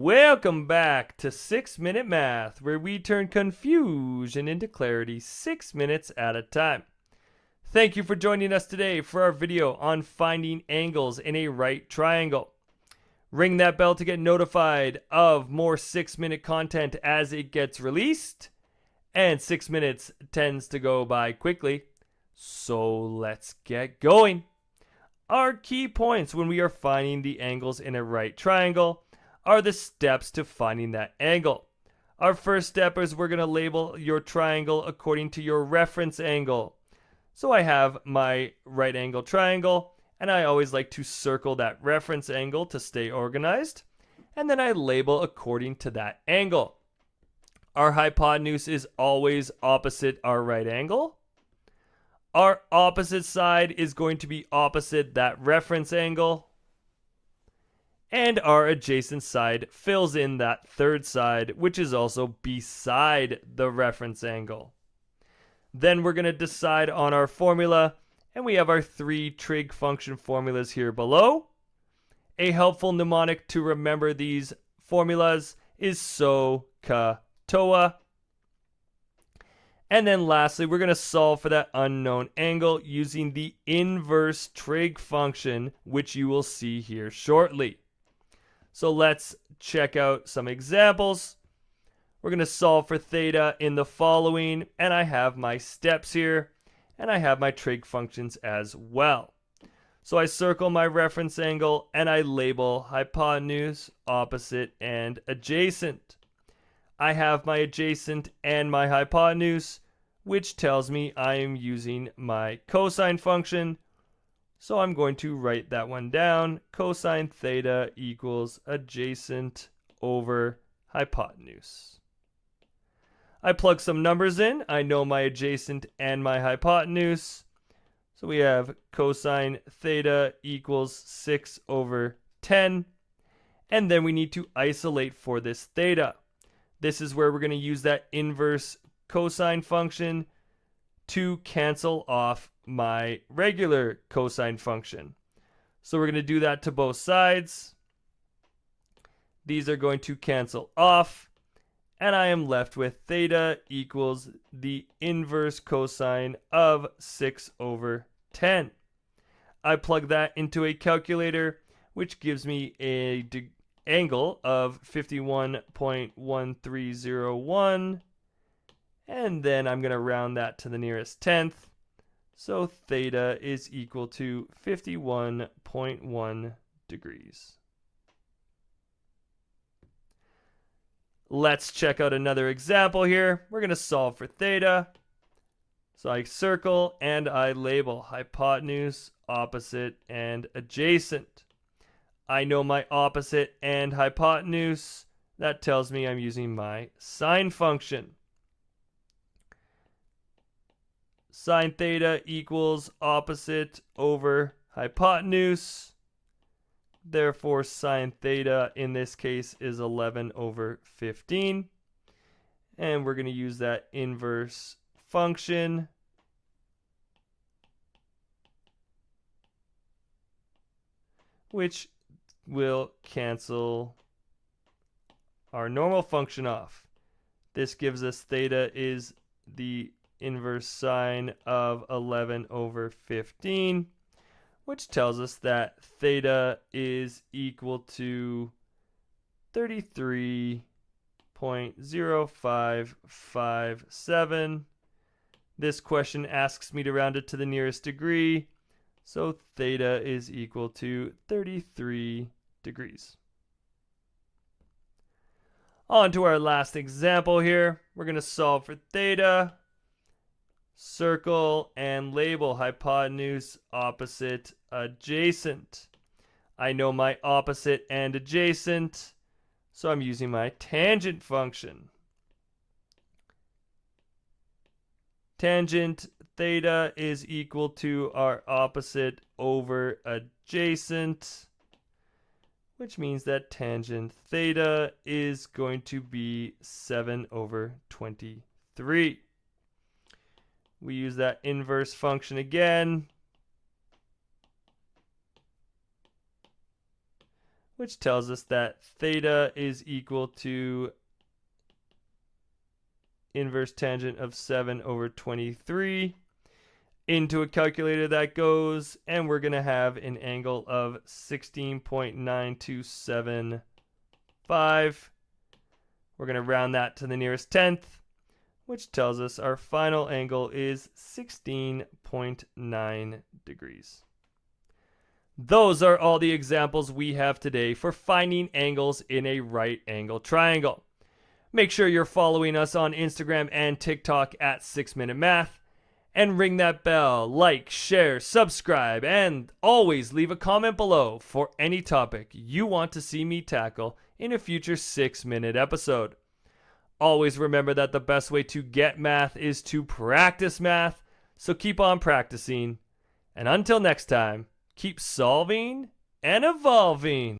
Welcome back to 6-Minute Math, where we turn confusion into clarity 6 minutes at a time. Thank you for joining us today for our video on finding angles in a right triangle. Ring that bell to get notified of more 6-minute content as it gets released. And 6 minutes tends to go by quickly, so let's get going. Our key points when we are finding the angles in a right triangle are the steps to finding that angle. Our first step is we're going to label your triangle according to your reference angle. So I have my right angle triangle, and I always like to circle that reference angle to stay organized, and then I label according to that angle. Our hypotenuse is always opposite our right angle. Our opposite side is going to be opposite that reference angle. And our adjacent side fills in that third side, which is also beside the reference angle. Then we're going to decide on our formula, and we have our 3 trig function formulas here below. A helpful mnemonic to remember these formulas is SO, CA, TOA. And then lastly, we're going to solve for that unknown angle using the inverse trig function, which you will see here shortly. So let's check out some examples. We're going to solve for theta in the following, and I have my steps here, and I have my trig functions as well. So I circle my reference angle, and I label hypotenuse, opposite, and adjacent. I have my adjacent and my hypotenuse, which tells me I am using my cosine function. So I'm going to write that one down. Cosine theta equals adjacent over hypotenuse. I plug some numbers in. I know my adjacent and my hypotenuse. So we have cosine theta equals 6 over 10. And then we need to isolate for this theta. This is where we're going to use that inverse cosine function to cancel off my regular cosine function. So we're going to do that to both sides. These are going to cancel off, and I am left with theta equals the inverse cosine of 6 over 10. I plug that into a calculator, which gives me a angle of 51.1301, and then I'm going to round that to the nearest tenth. So theta is equal to 51.1 degrees. Let's check out another example here. We're going to solve for theta. So I circle and I label hypotenuse, opposite, and adjacent. I know my opposite and hypotenuse. That tells me I'm using my sine function. Sine theta equals opposite over hypotenuse. Therefore, sine theta in this case is 11 over 15. And we're going to use that inverse function. Which will cancel our normal function off. This gives us theta is the inverse sine of 11 over 15, which tells us that theta is equal to 33.0557. This question asks me to round it to the nearest degree, so theta is equal to 33 degrees. On to our last example here. We're going to solve for theta. Circle and label hypotenuse, opposite, adjacent. I know my opposite and adjacent, so I'm using my tangent function. Tangent theta is equal to our opposite over adjacent, which means that tangent theta is going to be 7 over 23. We use that inverse function again, which tells us that theta is equal to inverse tangent of 7 over 23. Into a calculator that goes, and we're going to have an angle of 16.9275. We're going to round that to the nearest tenth, which tells us our final angle is 16.9 degrees. Those are all the examples we have today for finding angles in a right angle triangle. Make sure you're following us on Instagram and TikTok at 6 Minute Math. And ring that bell, like, share, subscribe, and always leave a comment below for any topic you want to see me tackle in a future 6-minute episode. Always remember that the best way to get math is to practice math, so keep on practicing. And until next time, keep solving and evolving.